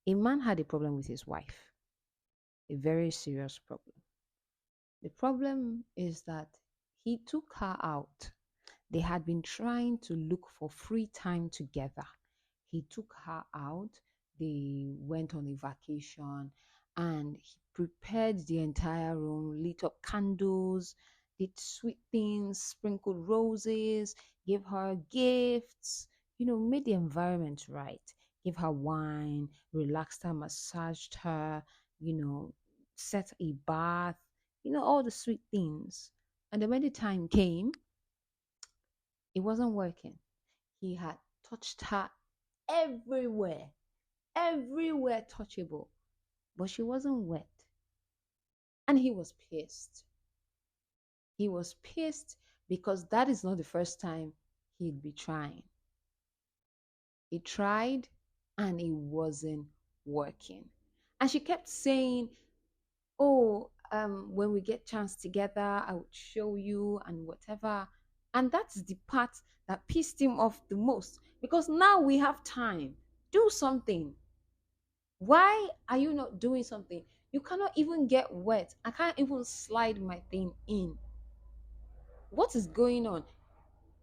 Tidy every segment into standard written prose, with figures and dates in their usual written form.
A man had a problem with his wife, a very serious problem. The problem is that he took her out. They had been trying to look for free time together. He took her out. They went on a vacation and he prepared the entire room, lit up candles, did sweet things, sprinkled roses, gave her gifts, made the environment right. Gave her wine, relaxed her, massaged her, you know, set a bath, all the sweet things. And then when the time came, it wasn't working. He had touched her everywhere, everywhere touchable, but she wasn't wet. And he was pissed. He was pissed because that is not the first time he'd be trying. He tried and it wasn't working. And she kept saying, oh, when we get chance together, I would show you and whatever. And that's the part that pissed him off the most because now we have time. Do something. Why are you not doing something? You cannot even get wet. I can't even slide my thing in. What is going on?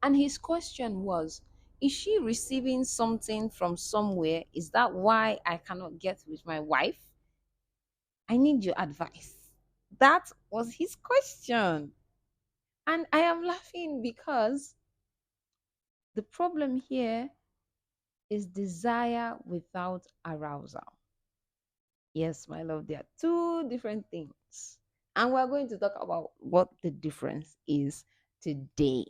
And his question was, is she receiving something from somewhere? Is that why I cannot get with my wife? I need your advice. That was his question. And I am laughing because the problem here is desire without arousal. Yes, my love, there are two different things. And we're going to talk about what the difference is today.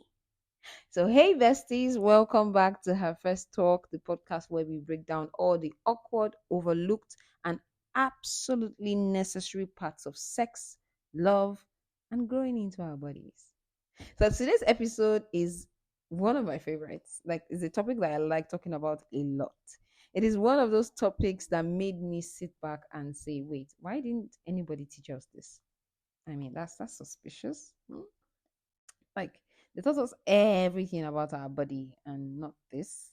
So, hey, besties, welcome back to Her First Talk, the podcast where we break down all the awkward, overlooked, and absolutely necessary parts of sex, love, and growing into our bodies. So, today's episode is one of my favorites. Like, it's a topic that I like talking about a lot. It is one of those topics that made me sit back and say, wait, why didn't anybody teach us this? I mean, that's suspicious. Like, they taught us everything about our body and not this.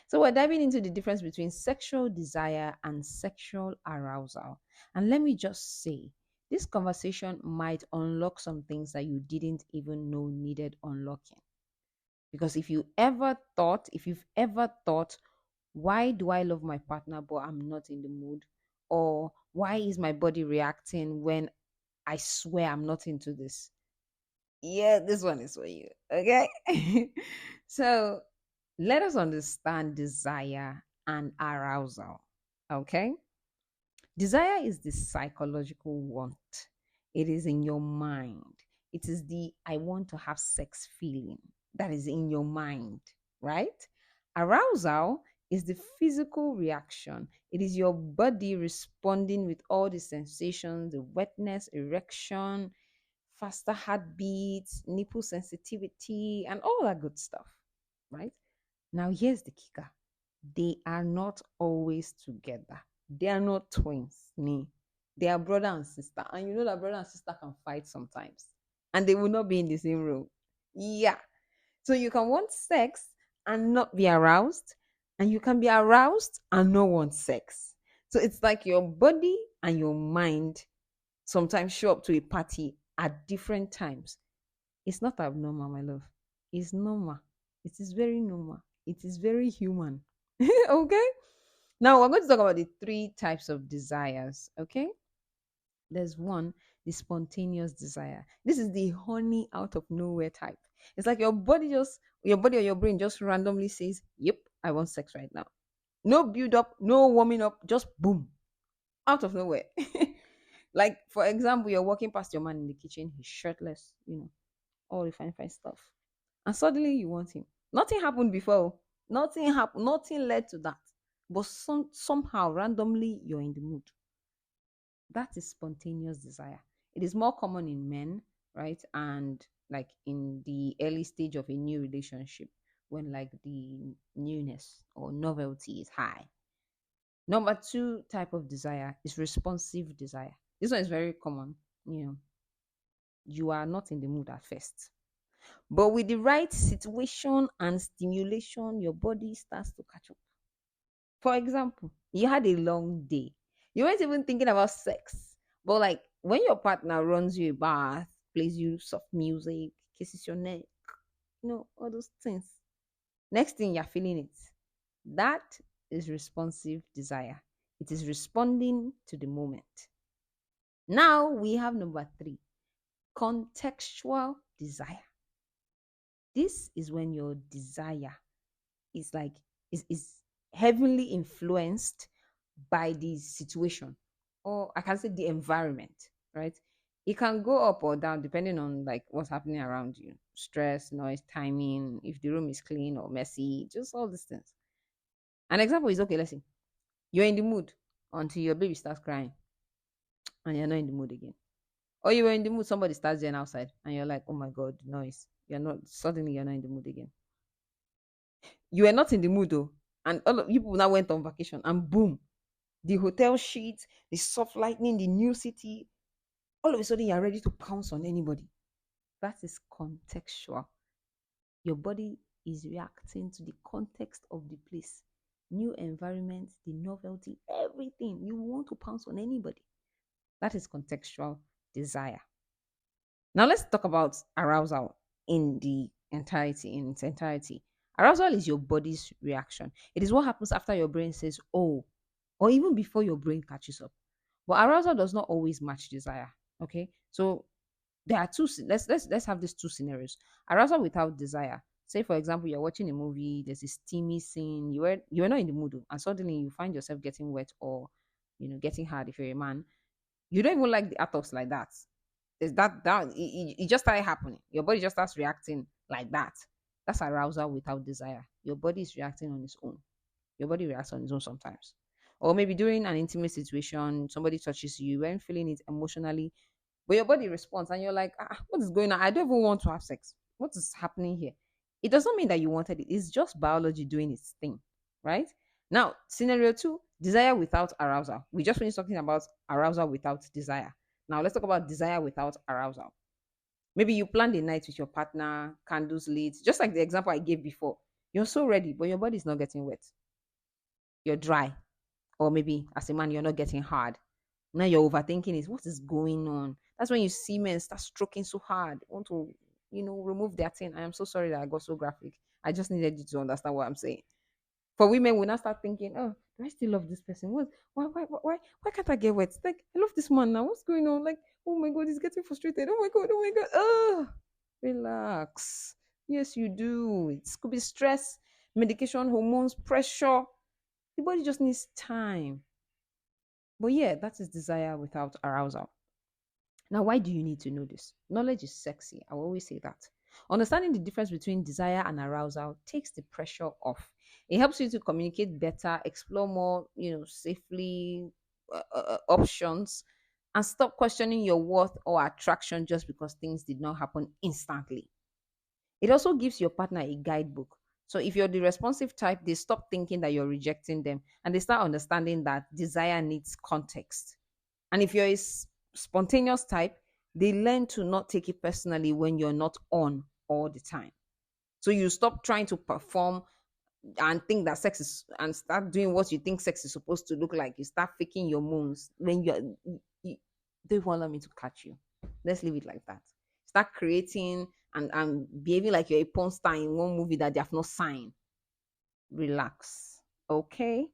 So, we're diving into the difference between sexual desire and sexual arousal. And let me just say, this conversation might unlock some things that you didn't even know needed unlocking. Because if you've ever thought, why do I love my partner but I'm not in the mood? Or why is my body reacting when I swear I'm not into this? Yeah, this one is for you. Okay. So let us understand desire and arousal. Okay. Desire is the psychological want, it is in your mind. It is the I want to have sex feeling that is in your mind, right? Arousal is the physical reaction. It is your body responding with all the sensations, the wetness, erection, faster heartbeats, nipple sensitivity, and all that good stuff, right? Now, here's the kicker, they are not always together. They are not twins. Me. They are brother and sister. And you know that brother and sister can fight sometimes. And they will not be in the same room. Yeah. So you can want sex and not be aroused. And you can be aroused and not want sex. So it's like your body and your mind sometimes show up to a party at different times. It's not abnormal, my love. It's normal. It is very normal. It is very human. Okay? Now we're going to talk about the three types of desires. Okay? There's one, the spontaneous desire. This is the honey out of nowhere type. It's like your body or your brain just randomly says, yep, I want sex right now. No build up, no warming up, just boom, out of nowhere. Like, for example, you're walking past your man in the kitchen, he's shirtless, all the fine, fine stuff. And suddenly you want him. Nothing happened before. Nothing happened. Nothing led to that. But somehow, randomly, you're in the mood. That is spontaneous desire. It is more common in men, right? And like in the early stage of a new relationship when like the newness or novelty is high. Number two type of desire is responsive desire. This one is very common. You are not in the mood at first. But with the right situation and stimulation, your body starts to catch up. For example, you had a long day. You weren't even thinking about sex. But like when your partner runs you a bath, plays you soft music, kisses your neck, all those things. Next thing you're feeling it. That is responsive desire. It is responding to the moment. Now we have number three, contextual desire. This is when your desire is like is heavily influenced by the situation, or I can say the environment, right? It can go up or down depending on like what's happening around you, stress, noise, timing, if the room is clean or messy, just all these things. An example is, okay, let's see, you're in the mood until your baby starts crying and you're not in the mood again. Or you were in the mood, somebody starts yelling outside and you're like, oh my god, noise. You're not in the mood again. You were not in the mood though. And all of you people now went on vacation and boom, the hotel sheet, the soft lightning, the new city, all of a sudden you're ready to pounce on anybody. That is contextual. Your body is reacting to the context of the place, new environment, the novelty, everything. You want to pounce on anybody. That is contextual desire. Now let's talk about arousal in its entirety. Arousal is your body's reaction. It is what happens after your brain says, oh, or even before your brain catches up. But arousal does not always match desire. Okay. So there are let's have these two scenarios. Arousal without desire. Say for example, you're watching a movie, there's a steamy scene, you were not in the mood, and suddenly you find yourself getting wet or getting hard if you're a man. You don't even like the atos like that. Is it just started happening. Your body just starts reacting like that. That's arousal without desire. Your body is reacting on its own. Your body reacts on its own sometimes. Or maybe during an intimate situation, somebody touches you, you weren't feeling it emotionally, but your body responds and you're like, what is going on? I don't even want to have sex. What is happening here? It doesn't mean that you wanted it. It's just biology doing its thing, right? Now, scenario two, desire without arousal. We just finished talking about arousal without desire. Now, let's talk about desire without arousal. Maybe you planned a night with your partner, candles lit, just like the example I gave before. You're so ready, but your body is not getting wet. You're dry. Or maybe as a man, you're not getting hard. Now you're overthinking is what is going on. That's when you see men start stroking so hard, want to, remove their thing. I am so sorry that I got so graphic. I just needed you to understand what I'm saying. For women, we now start thinking, oh, do I still love this person? Why can't I get wet? Like, I love this man now. What's going on? Like, oh my god, he's getting frustrated. Oh my god. Oh, relax. Yes, you do. It could be stress, medication, hormones, pressure. The body just needs time. But yeah, that is desire without arousal. Now, why do you need to know this? Knowledge is sexy. I will always say that. Understanding the difference between desire and arousal takes the pressure off. It helps you to communicate better, explore more, safely options, and stop questioning your worth or attraction just because things did not happen instantly. It also gives your partner a guidebook. So if you're the responsive type, they stop thinking that you're rejecting them and they start understanding that desire needs context. And if you're a spontaneous type, they learn to not take it personally when you're not on all the time. So you stop trying to perform and think that sex is, and start doing what you think sex is supposed to look like. You start faking your moons when you they won't allow me to catch you. Let's leave it like that. Start creating and behaving like you're a porn star in one movie that they have not signed. Relax. Okay.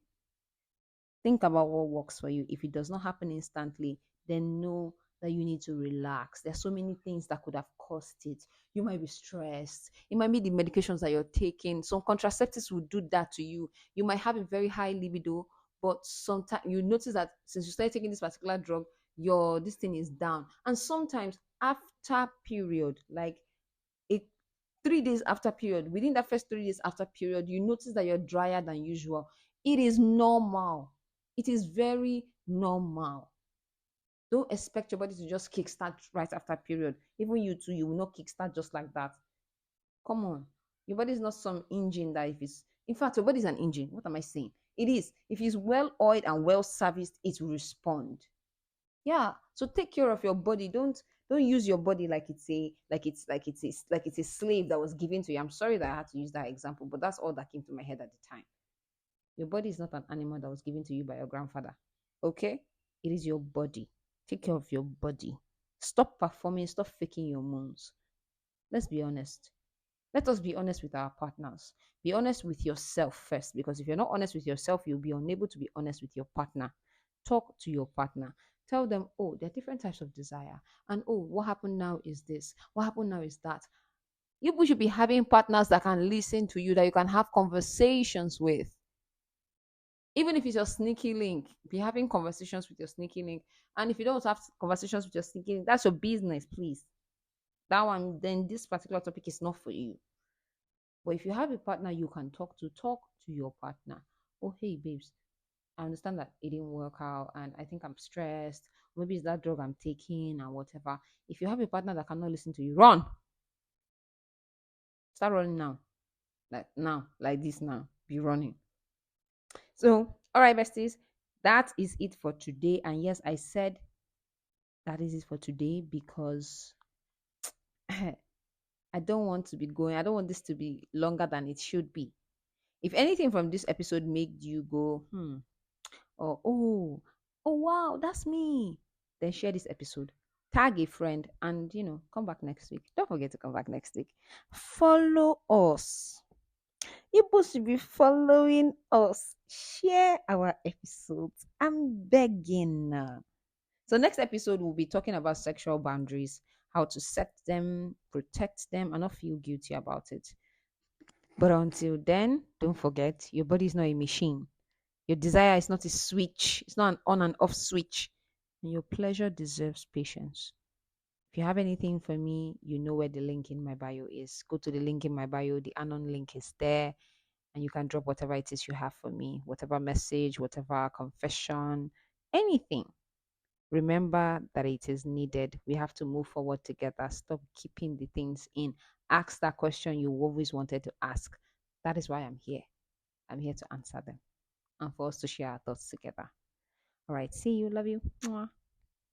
Think about what works for you. If it does not happen instantly, then know that you need to relax. There's so many things that could have caused it. You might be stressed. It might be the medications that you're taking. Some contraceptives will do that to you. You might have a very high libido, but sometimes you notice that since you started taking this particular drug, your this thing is down. And sometimes after period, like a 3 days after period, within that first 3 days after period, you notice that you're drier than usual. It is normal. It is very normal. Don't expect your body to just kickstart right after period. Even you too, you will not kickstart just like that. Come on. Your body is not some engine that if it's, in fact, your body is an engine. What am I saying? It is. If it's well oiled and well serviced, it will respond. Yeah. So take care of your body. Don't use your body like it's a slave that was given to you. I'm sorry that I had to use that example, but that's all that came to my head at the time. Your body is not an animal that was given to you by your grandfather. Okay? It is your body. Take care of your body. Stop performing, stop faking your moons. Let's be honest. Let us be honest with our partners. Be honest with yourself first, because if you're not honest with yourself, you'll be unable to be honest with your partner. Talk to your partner. Tell them, oh, there are different types of desire. And oh, what happened now is this. What happened now is that. You should be having partners that can listen to you, that you can have conversations with. Even if it's your sneaky link, be having conversations with your sneaky link. And if you don't have conversations with your sneaky link, that's your business, please. That one, then this particular topic is not for you. But if you have a partner you can talk to your partner. Oh, hey, babes, I understand that it didn't work out and I think I'm stressed. Maybe it's that drug I'm taking and whatever. If you have a partner that cannot listen to you, run. Start running now. Like now, like this now. Be running. So, all right, besties, that is it for today. And yes, I said that is it for today because I don't want to be going, I don't want this to be longer than it should be. If anything from this episode made you go, or oh wow, that's me, then share this episode. Tag a friend and come back next week. Don't forget to come back next week. Follow us. You supposed to be following us. Share our episodes. I'm begging. So next episode we'll be talking about sexual boundaries, how to set them, protect them, and not feel guilty about it. But until then, don't forget your body is not a machine. Your desire is not a switch. It's not an on and off switch. And your pleasure deserves patience. If you have anything for me, you know where the link in my bio is. Go to the link in my bio. The Anon link is there. And you can drop whatever it is you have for me, whatever message, whatever confession, anything. Remember that it is needed. We have to move forward together. Stop keeping the things in. Ask that question you always wanted to ask. That is why I'm here. I'm here to answer them and for us to share our thoughts together. All right. See you. Love you. Mwah.